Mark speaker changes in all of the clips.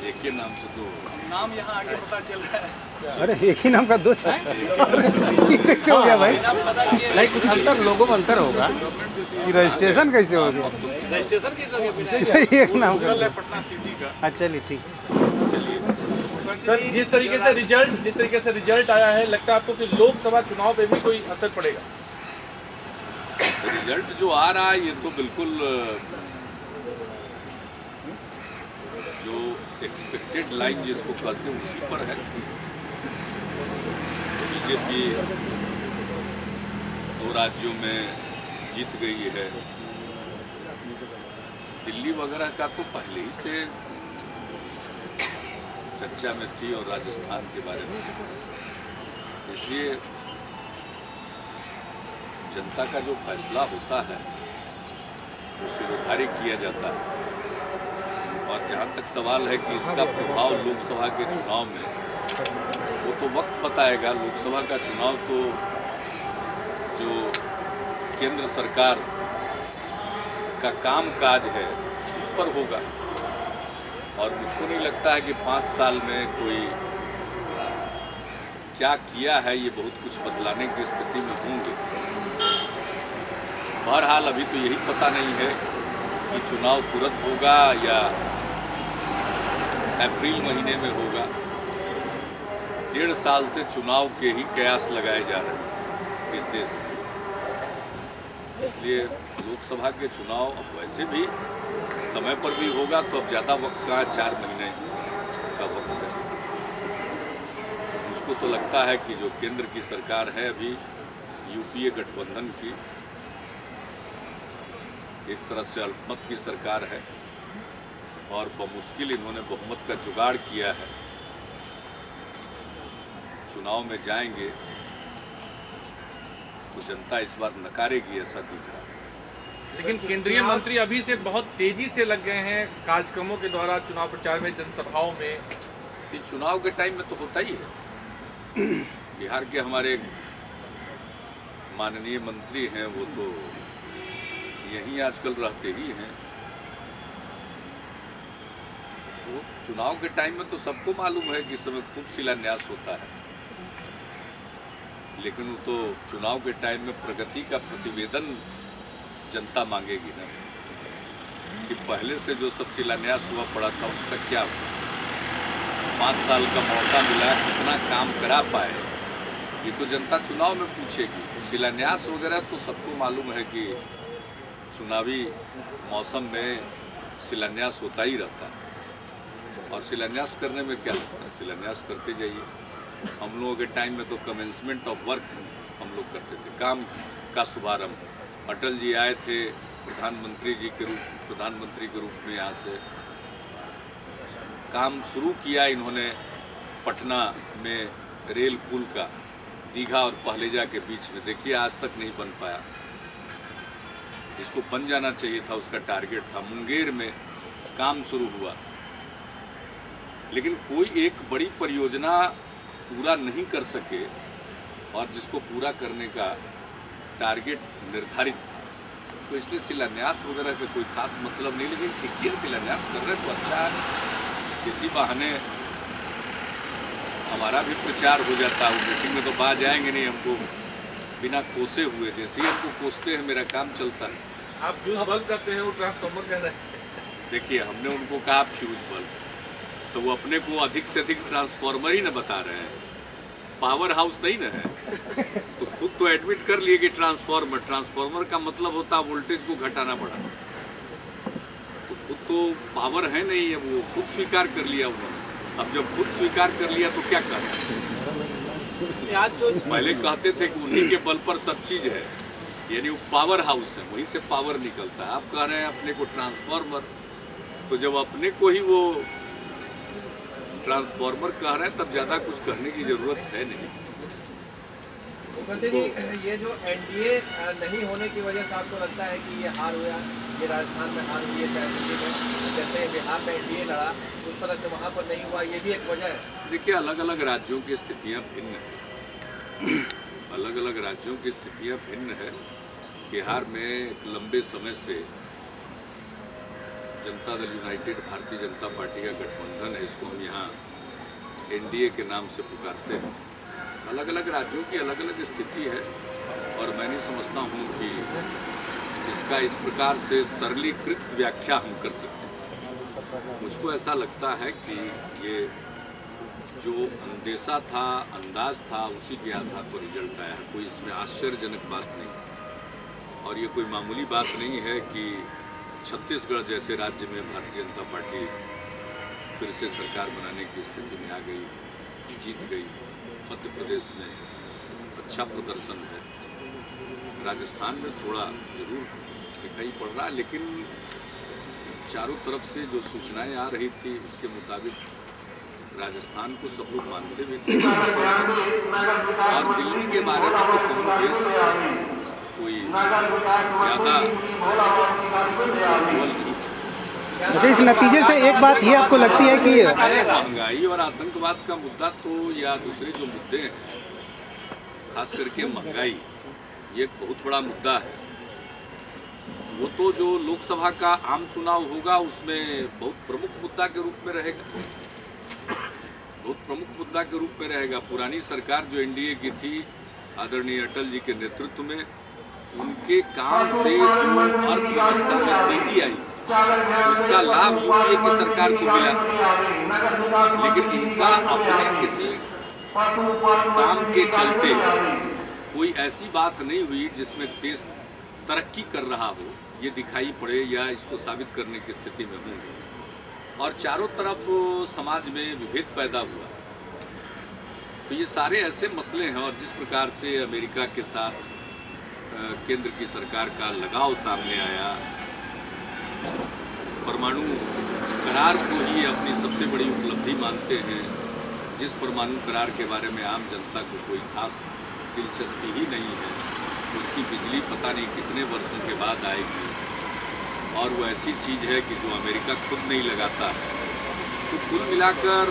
Speaker 1: एक ही नाम से दो
Speaker 2: नाम यहाँ आगे पता चल रहा है।
Speaker 3: अरे एक ही नाम का दो कैसे हो गया भाई?
Speaker 4: नहीं, कुछ अंतर, लोगों में अंतर होगा।
Speaker 3: ये रजिस्ट्रेशन कैसे हो गया?
Speaker 2: रजिस्ट्रेशन कैसे हो गया बिना?
Speaker 3: एक नाम का।
Speaker 2: पटना सिटी का।
Speaker 3: अच्छा चलिए ठीक।
Speaker 5: सर, जिस तरीके से रिजल्ट आया है, लगता है आपको कि लोकसभा चुनाव पे भी कोई असर पड़ेगा?
Speaker 1: रिजल्ट जो आ रहा है ये तो बिल्कुल जो एक्सपेक्टेड लाइन जिसको कहते हैं उसी पर है। बीजेपी 2 राज्यों में जीत गई है। दिल्ली वगैरह का तो पहले ही से चर्चा में थी और राजस्थान के बारे में, इसलिए जनता का जो फैसला होता है वो सिरोधार्य किया जाता है। और जहाँ तक सवाल है कि इसका प्रभाव लोकसभा के चुनाव में, वो तो वक्त बताएगा। लोकसभा का चुनाव तो जो केंद्र सरकार का कामकाज है उस पर होगा, और मुझको नहीं लगता है कि 5 साल में कोई क्या किया है ये बहुत कुछ बतलाने की स्थिति में होंगे। बहरहाल अभी तो यही पता नहीं है कि चुनाव तुरंत होगा या अप्रैल महीने में होगा। 1.5 साल से चुनाव के ही कयास लगाए जा रहे हैं इस देश में, इसलिए लोकसभा के चुनाव अब वैसे भी समय पर भी होगा, तो अब ज़्यादा वक्त का 4 महीने का वक्त है। मुझको तो लगता है कि जो केंद्र की सरकार है अभी यूपीए गठबंधन की, एक तरह से अल्पमत की सरकार है और बमुश्किल इन्होंने बहुमत का जुगाड़ किया है। चुनाव में जाएंगे तो जनता इस बार नकारेगी, ऐसा दिख रहा है।
Speaker 5: लेकिन केंद्रीय मंत्री अभी से बहुत तेजी से लग गए हैं कार्यक्रमों के द्वारा, चुनाव प्रचार में, जनसभाओं में।
Speaker 1: ये चुनाव के टाइम में तो होता ही है। बिहार के हमारे माननीय मंत्री हैं, वो तो यहीं आजकल रहते ही हैं। तो चुनाव के टाइम में तो सबको मालूम है कि इस समय खूब शिलान्यास होता है, लेकिन वो तो चुनाव के टाइम में प्रगति का प्रतिवेदन जनता मांगेगी ना, कि पहले से जो सब शिलान्यास हुआ पड़ा था उसका क्या हुआ। 5 साल का मौका मिला, कितना काम करा पाए, ये तो जनता चुनाव में पूछेगी। शिलान्यास वगैरह तो सबको मालूम है कि चुनावी मौसम में शिलान्यास होता ही रहता है, और शिलान्यास करने में क्या लगता है, शिलान्यास करते जाइए। हम लोगों के टाइम में तो कमेंसमेंट ऑफ वर्क हम लोग करते थे, काम का शुभारंभ। अटल जी आए थे प्रधानमंत्री के रूप में, यहाँ से काम शुरू किया इन्होंने पटना में रेल पुल का, दीघा और पहलेजा के बीच में। देखिए आज तक नहीं बन पाया, इसको बन जाना चाहिए था, उसका टारगेट था। मुंगेर में काम शुरू हुआ, लेकिन कोई एक बड़ी परियोजना पूरा नहीं कर सके और जिसको पूरा करने का टारगेट निर्धारित, तो इसलिए शिलान्यास वगैरह का कोई खास मतलब नहीं। लेकिन ठीक है, शिलान्यास कर रहे तो अच्छा है, किसी बहाने हमारा भी प्रचार हो जाता है। मीटिंग में तो बाहर जाएंगे नहीं, हमको बिना कोसे हुए, जैसे ही हमको कोसते हैं मेरा काम चलता है।
Speaker 5: आप फ्यूज बल्ब कहते हैं, वो ट्रांसफार्मर कह रहे हैं।
Speaker 1: देखिए, हमने उनको कहा फ्यूज बल्ब, तो वो अपने को अधिक से अधिक ट्रांसफार्मर ही न बता रहे हैं, पावर हाउस नहीं ना है। तो खुद तो एडमिट कर लिए कि ट्रांसफार्मर का मतलब होता है वोल्टेज को घटाना पड़ा, तो खुद तो पावर है नहीं है, वो खुद स्वीकार कर लिया उन्होंने। अब जब खुद स्वीकार कर लिया तो क्या करना। पहले कहते थे कि उन्हीं के बल पर सब चीज़ है, यानी वो पावर हाउस है, वहीं से पावर निकलता है। आप कह रहे हैं अपने को ट्रांसफार्मर, तो जब अपने को ही वो ट्रांसफार्मर कह रहे हैं तब ज़्यादा कुछ कहने की ज़रूरत है नहीं।
Speaker 2: मुखर्जी जी, ये जो एनडीए नहीं होने की वजह से आपको लगता है कि ये हार हुआ, ये राजस्थान में हार हुई है, चाहे दिल्ली में, जैसे बिहार में एनडीए लड़ा उस तरह से वहाँ पर नहीं हुआ, ये भी एक वजह है?
Speaker 1: देखिए, अलग अलग राज्यों की स्थितियाँ भिन्न हैं, अलग अलग राज्यों की स्थितियाँ भिन्न है। बिहार में एक लंबे समय से जनता दल यूनाइटेड भारतीय जनता पार्टी का गठबंधन है, इसको हम यहाँ एनडीए के नाम से पुकारते हैं। अलग अलग राज्यों की अलग अलग स्थिति है और मैं नहीं समझता हूँ कि इसका इस प्रकार से सरलीकृत व्याख्या हम कर सकते हैं। मुझको ऐसा लगता है कि ये जो अंदेशा था, अंदाज था, उसी के आधार पर रिजल्ट आया है। कोई इसमें आश्चर्यजनक बात नहीं और ये कोई मामूली बात नहीं है कि छत्तीसगढ़ जैसे राज्य में भारतीय जनता पार्टी फिर से सरकार बनाने की स्थिति में आ गई, जीत गई। मध्य प्रदेश में अच्छा प्रदर्शन है, राजस्थान में थोड़ा जरूर दिखाई पड़ रहा है, लेकिन चारों तरफ से जो सूचनाएं आ रही थी उसके मुताबिक राजस्थान को सब लोग मानते भी थे और दिल्ली के बारे में तो कांग्रेस कोई ज़्यादा नहीं।
Speaker 3: अच्छा, इस नतीजे से एक बात ये आपको लगती है कि
Speaker 1: महंगाई और आतंकवाद का मुद्दा तो या दूसरे जो मुद्दे हैं, खास करके महंगाई, ये एक बहुत बड़ा मुद्दा है। वो तो जो लोकसभा का आम चुनाव होगा उसमें बहुत प्रमुख मुद्दा के रूप में रहेगा, बहुत प्रमुख मुद्दा के रूप में रहेगा। पुरानी सरकार जो एनडीए की थी, आदरणीय अटल जी के नेतृत्व में, उनके काम से जो अर्थव्यवस्था में तेजी आई उसका लाभ यूपीए की सरकार को मिला, लेकिन इनका अपने किसी काम के चलते कोई ऐसी बात नहीं हुई जिसमें देश तरक्की कर रहा हो, ये दिखाई पड़े या इसको साबित करने की स्थिति में होंगे। और चारों तरफ समाज में विभेद पैदा हुआ। तो ये सारे ऐसे मसले हैं और जिस प्रकार से अमेरिका के साथ केंद्र की सरकार का लगाव सामने आया, परमाणु करार को ही अपनी सबसे बड़ी उपलब्धि मानते हैं, जिस परमाणु करार के बारे में आम जनता को कोई खास दिलचस्पी ही नहीं है, उसकी बिजली पता नहीं कितने वर्षों के बाद आएगी और वो ऐसी चीज़ है कि जो अमेरिका खुद नहीं लगाता है। तो कुल मिलाकर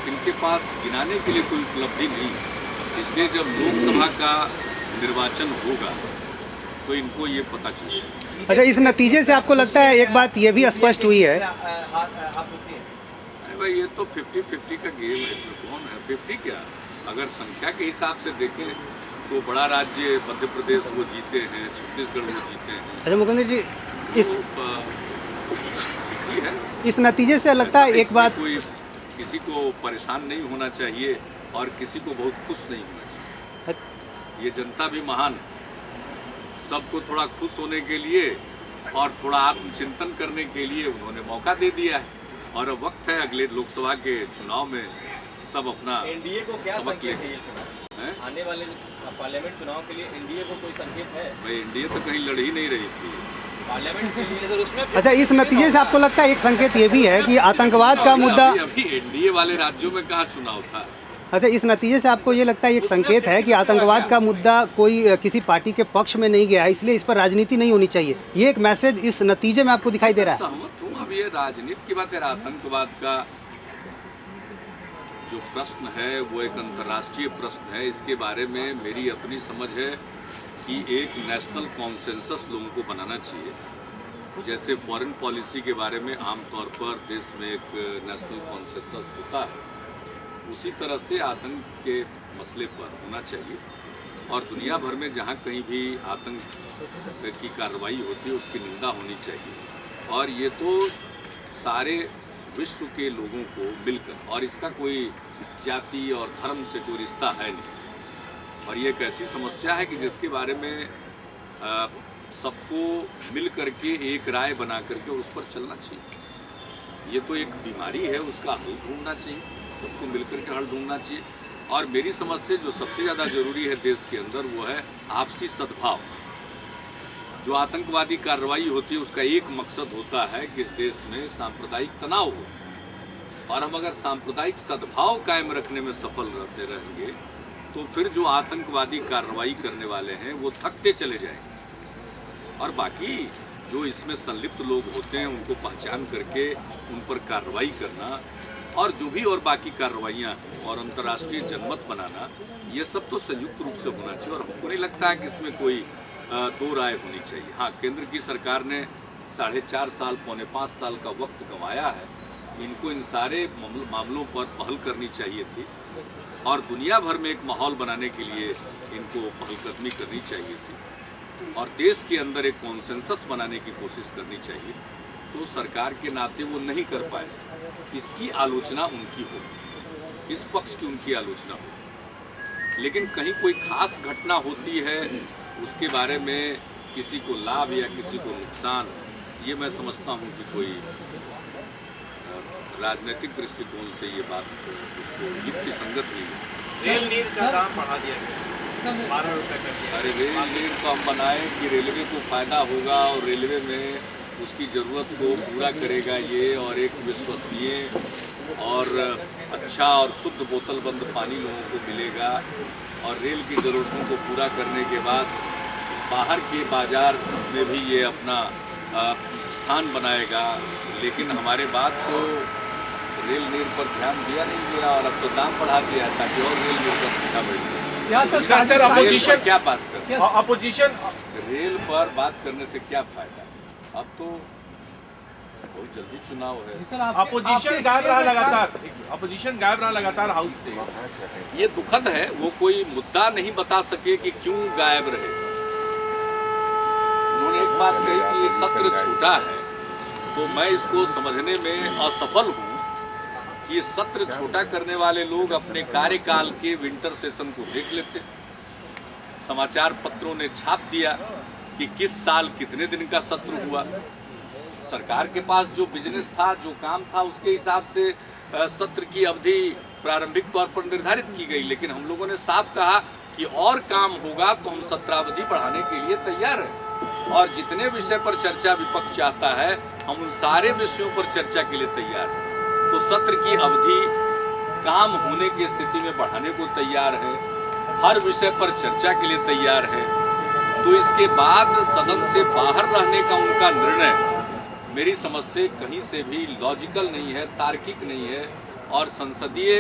Speaker 1: इनके पास गिनाने के लिए कोई उपलब्धि नहीं, इसलिए जब लोकसभा का निर्वाचन होगा तो इनको ये पता चलेगा।
Speaker 3: अच्छा, इस नतीजे से आपको लगता है एक बात ये भी स्पष्ट हुई है,
Speaker 1: अरे भाई ये तो 50-50 का गेम है, इसमें कौन है 50 क्या, अगर संख्या के हिसाब से देखें तो बड़ा राज्य मध्य प्रदेश वो जीते हैं, छत्तीसगढ़ वो जीते हैं।
Speaker 3: अच्छा मुकुंद जी,
Speaker 1: है
Speaker 3: इस नतीजे से लगता है एक बात,
Speaker 1: कोई किसी को परेशान नहीं होना चाहिए और किसी को बहुत खुश नहीं होना चाहिए। ये जनता भी महान है, सबको थोड़ा खुश होने के लिए और थोड़ा आत्मचिंतन करने के लिए उन्होंने मौका दे दिया है और अब वक्त है अगले लोकसभा के चुनाव में सब अपना
Speaker 2: एनडीए को क्या
Speaker 1: सबक ले।
Speaker 2: आने वाले पार्लियामेंट चुनाव के लिए एनडीए को कोई संकेत है?
Speaker 1: भाई एनडीए तो कहीं लड़ ही नहीं रही थी
Speaker 2: पार्लियामेंट के लिए, सर उसमें।
Speaker 3: अच्छा, इस नतीजे से आपको लगता है एक संकेत ये भी है कि आतंकवाद का मुद्दा,
Speaker 1: अभी एनडीए वाले राज्यों में कहाँ चुनाव था।
Speaker 3: अच्छा, इस नतीजे से आपको ये लगता है एक संकेत है कि आतंकवाद का मुद्दा कोई किसी पार्टी के पक्ष में नहीं गया है, इसलिए इस पर राजनीति नहीं होनी चाहिए, ये एक मैसेज इस नतीजे में आपको दिखाई दे रहा है?
Speaker 1: सहमत हूँ। अब ये राजनीति की बात है, आतंकवाद का जो प्रश्न है वो एक अंतर्राष्ट्रीय प्रश्न है। इसके बारे में मेरी अपनी समझ है कि एक नेशनल कॉन्सेंसस लोगों को बनाना चाहिए। जैसे फॉरेन पॉलिसी के बारे में आमतौर पर देश में एक नेशनल कॉन्सेंसस होता है, उसी तरह से आतंक के मसले पर होना चाहिए और दुनिया भर में जहाँ कहीं भी आतंक की कार्रवाई होती है उसकी निंदा होनी चाहिए। और ये तो सारे विश्व के लोगों को मिलकर, और इसका कोई जाति और धर्म से कोई रिश्ता है नहीं, और ये एक ऐसी समस्या है कि जिसके बारे में सबको मिल करके एक राय बना करके उस पर चलना चाहिए। ये तो एक बीमारी है, उसका हल ढूंढना चाहिए, सबको मिलकर के हल ढूंढना चाहिए। और मेरी समझ से जो सबसे ज़्यादा जरूरी है देश के अंदर वो है आपसी सद्भाव। जो आतंकवादी कार्रवाई होती है उसका एक मकसद होता है कि इस देश में सांप्रदायिक तनाव हो, और हम अगर सांप्रदायिक सद्भाव कायम रखने में सफल रहते रहेंगे तो फिर जो आतंकवादी कार्रवाई करने वाले हैं वो थकते चले जाएंगे, और बाकी जो इसमें संलिप्त लोग होते हैं उनको पहचान करके उन पर कार्रवाई करना और जो भी और बाकी कार्रवाइयाँ और अंतर्राष्ट्रीय जनमत बनाना, ये सब तो संयुक्त रूप से होना चाहिए। और हमको नहीं लगता है कि इसमें कोई दो राय होनी चाहिए। हाँ, केंद्र की सरकार ने 4.5 साल, पौने 5 साल का वक्त गंवाया है। इनको इन सारे मामलों पर पहल करनी चाहिए थी और दुनिया भर में एक माहौल बनाने के लिए इनको पहलकदमी करनी चाहिए थी और देश के अंदर एक कॉन्सेंसस बनाने की कोशिश करनी चाहिए। तो सरकार के नाते वो नहीं कर पाए, इसकी आलोचना उनकी हो, इस पक्ष की उनकी आलोचना हो। लेकिन कहीं कोई खास घटना होती है, उसके बारे में किसी को लाभ या किसी को नुकसान, ये मैं समझता हूँ कि कोई राजनीतिक दृष्टिकोण से ये बात उसको युक्ति संगत नहीं है।
Speaker 2: रेल नीर का दाम बढ़ा दिया गया, 12 रुपये कर दिया।
Speaker 1: अरे रेल नीर तो हम बनाएं कि रेलवे को फ़ायदा होगा और रेलवे में उसकी ज़रूरत को पूरा करेगा ये, और एक विश्वसनीय और अच्छा और शुद्ध बोतल बंद पानी लोगों को मिलेगा और रेल की ज़रूरतों को पूरा करने के बाद बाहर के बाज़ार में भी ये अपना स्थान बनाएगा। लेकिन हमारे बात को रेल नीर पर ध्यान दिया नहीं गया और अब तो दाम बढ़ा दिया ताकि और रेल नीर पर सीधा बैठ
Speaker 5: सर अपोजिशन
Speaker 1: क्या बात करते हैं?
Speaker 5: अपोजिशन
Speaker 1: रेल पर बात करने से क्या फायदा? अब तो बहुत जल्दी चुनाव है।
Speaker 5: अपोजिशन गायब रहा लगातार, अपोजिशन गायब रहा लगातार हाउस से।
Speaker 1: ये दुखद है, वो कोई मुद्दा नहीं बता सके कि क्यों गायब रहे। उन्होंने एक बात कही कि ये सत्र छूटा है, तो मैं इसको समझने में असफल हूँ कि ये सत्र छोटा करने वाले लोग अपने कार्यकाल के विंटर सेशन को देख लेते। समाचार पत्रों ने छाप दिया कि किस साल कितने दिन का सत्र हुआ। सरकार के पास जो बिजनेस था, जो काम था, उसके हिसाब से सत्र की अवधि प्रारंभिक तौर पर निर्धारित की गई। लेकिन हम लोगों ने साफ कहा कि और काम होगा तो हम सत्रावधि बढ़ाने के लिए तैयार हैं और जितने विषय पर चर्चा विपक्ष चाहता है हम उन सारे विषयों पर चर्चा के लिए तैयार हैं। तो सत्र की अवधि काम होने की स्थिति में बढ़ाने को तैयार है, हर विषय पर चर्चा के लिए तैयार है। तो इसके बाद सदन से बाहर रहने का उनका निर्णय मेरी समझ से कहीं से भी लॉजिकल नहीं है, तार्किक नहीं है और संसदीय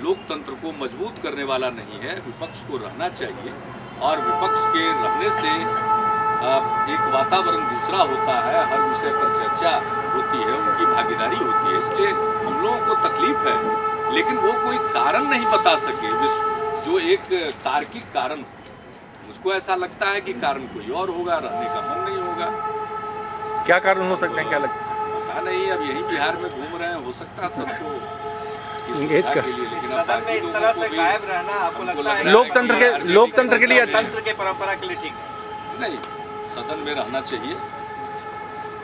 Speaker 1: लोकतंत्र को मजबूत करने वाला नहीं है। विपक्ष को रहना चाहिए और विपक्ष के रहने से एक वातावरण दूसरा होता है, हर विषय पर चर्चा होती है, उनकी भागीदारी होती है। इसलिए हम लोगों को तकलीफ है, लेकिन वो कोई कारण नहीं बता सके जो एक तार्किक कारण। मुझको ऐसा लगता है कि कारण कोई और होगा, रहने का मन नहीं होगा।
Speaker 5: क्या कारण हो सकते हैं, क्या लगता है?
Speaker 1: पता नहीं, अब यही बिहार में घूम रहे हैं, हो सकता है सबको
Speaker 3: इंगेज कर।
Speaker 2: सदन में इस तरह से गायब रहना आपको लगता है
Speaker 5: लोकतंत्र के लिए,
Speaker 2: तंत्र के परंपरा के लिए ठीक है?
Speaker 1: नहीं, सदन में रहना चाहिए,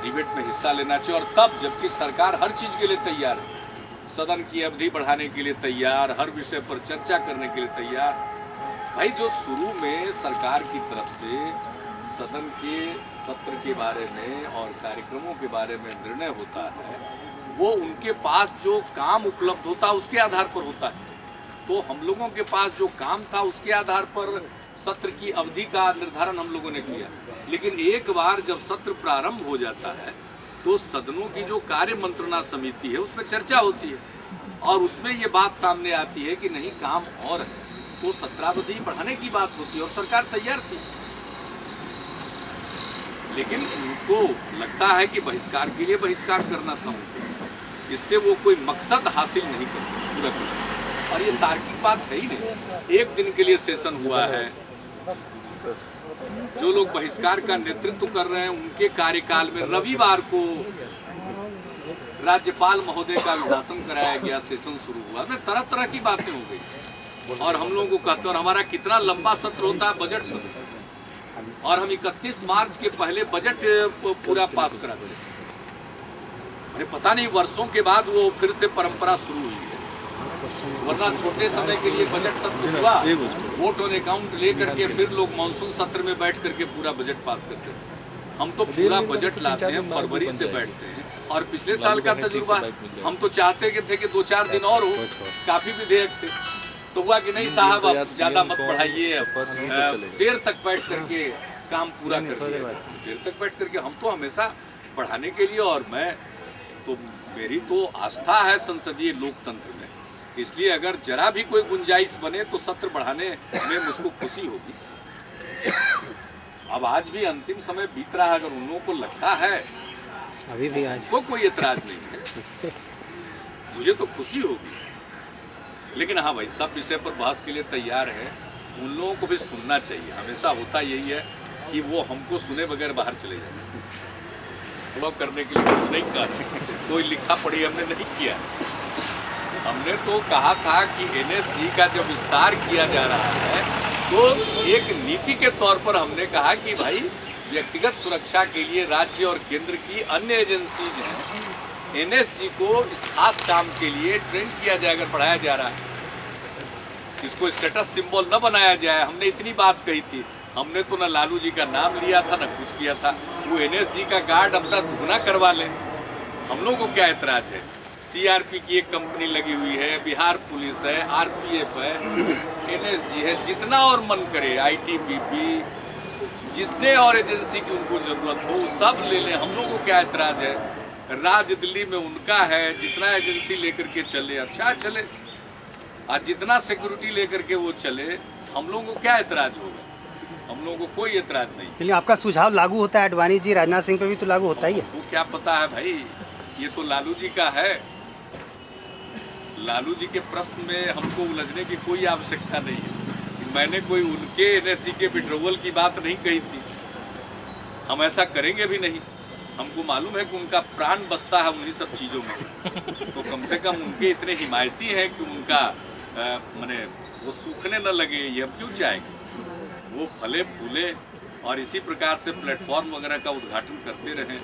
Speaker 1: डिबेट में हिस्सा लेना चाहिए और तब जबकि सरकार हर चीज के लिए तैयार है, सदन की अवधि बढ़ाने के लिए तैयार, हर विषय पर चर्चा करने के लिए तैयार। भाई जो शुरू में सरकार की तरफ से सदन के सत्र के बारे में और कार्यक्रमों के बारे में निर्णय होता है, वो उनके पास जो काम उपलब्ध होता है उसके आधार पर होता है। तो हम लोगों के पास जो काम था उसके आधार पर सत्र की अवधि का निर्धारण हम लोगों ने किया। लेकिन एक बार जब सत्र प्रारंभ हो जाता है तो सदनों की जो कार्य मंत्रणा समिति है उसमें चर्चा होती है और उसमें ये बात सामने आती है कि नहीं काम और है, तो सत्रावधि बढ़ाने की बात होती है और सरकार तैयार थी। लेकिन उनको लगता है कि बहिष्कार के लिए बहिष्कार करना था उनको, इससे वो कोई मकसद हासिल नहीं कर सकते पूरा कर। और ये तार्किक बात है ही नहीं। एक दिन के लिए सेशन हुआ है, जो लोग बहिष्कार का नेतृत्व कर रहे हैं उनके कार्यकाल में रविवार को राज्यपाल महोदय का अभिभाषण कराया गया, सेशन शुरू हुआ, में तरह तरह की बातें हो गई और हम लोगों को कहते हैं, और हमारा कितना लंबा सत्र होता है, बजट सत्र, और हम 31 मार्च के पहले बजट पूरा पास करा दें। अरे पता नहीं वर्षों के बाद वो फिर से परंपरा शुरू हुई है, वरना छोटे समय के लिए बजट सत्र हुआ, वोट ऑन अकाउंट लेकर के फिर लोग मानसून सत्र में बैठ करके पूरा बजट पास करते हैं। हम तो पूरा बजट लाते हैं, फरवरी से बैठते हैं और पिछले साल का तजुर्बा हम तो चाहते थे कि 2-4 दिन और हो, काफी विधेयक थे, तो हुआ कि नहीं साहब आप ज्यादा मत बढ़ाइए, देर तक बैठ करके काम पूरा कर दिया। देर तक बैठ करके हम तो हमेशा बढ़ाने के लिए, और मैं तो मेरी तो आस्था है संसदीय लोकतंत्र में, इसलिए अगर जरा भी कोई गुंजाइश बने तो सत्र बढ़ाने में मुझको खुशी होगी। अब आज भी अंतिम समय बीत रहा है, अगर उन लोगों को लगता है
Speaker 3: अभी भी आज
Speaker 1: को कोई एतराज नहीं है, मुझे तो खुशी होगी। लेकिन हाँ भाई, सब विषय पर बहस के लिए तैयार है, उन लोगों को भी सुनना चाहिए। हमेशा होता यही है कि वो हमको सुने बगैर बाहर चले जाते, ब्लॉक करने के लिए कुछ नहीं कर, कोई लिखा पढ़ी हमने नहीं किया। हमने तो कहा था कि एनएसजी का जब विस्तार किया जा रहा है तो एक नीति के तौर पर हमने कहा कि भाई व्यक्तिगत सुरक्षा के लिए राज्य और केंद्र की अन्य एजेंसीज हैं, एनएसजी को इस खास काम के लिए ट्रेन किया जाएगा, पढ़ाया जा रहा है, इसको स्टेटस सिंबल न बनाया जाए। हमने इतनी बात कही थी। हमने तो न लालू जी का नाम लिया था न कुछ किया था। वो एनएसजी का गार्ड अपना दुगना करवा ले, हम लोगों को क्या एतराज है। सीआरपी की एक कंपनी लगी हुई है, बिहार पुलिस है, आरपीएफ है, एनएसजी है, जितना और मन करे, आईटीबीपी, जितने और एजेंसी की उनको जरूरत हो सब ले लें, हम लोगों को क्या एतराज है। राज दिल्ली में उनका है, जितना एजेंसी लेकर के चले अच्छा चले, और जितना सिक्योरिटी लेकर के वो चले, हम लोगों को क्या एतराज होगा, हम लोगों को कोई एतराज नहीं।
Speaker 3: लेकिन आपका सुझाव लागू होता है अडवाणी जी, राजनाथ सिंह पे भी तो लागू होता ही है।
Speaker 1: वो क्या पता है भाई, ये तो लालू जी का है। लालू जी के प्रश्न में हमको उलझने की कोई आवश्यकता नहीं है। मैंने कोई उनके एनएसजी के विड्रोवल की बात नहीं कही थी, हम ऐसा करेंगे भी नहीं। हमको मालूम है कि उनका प्राण बसता है उन्हीं सब चीज़ों में, तो कम से कम उनके इतने हिमायती हैं कि उनका माने वो सूखने न लगे, ये हम क्यों चाहेंगे। वो फले फूले और इसी प्रकार से प्लेटफॉर्म वगैरह का उद्घाटन करते रहें।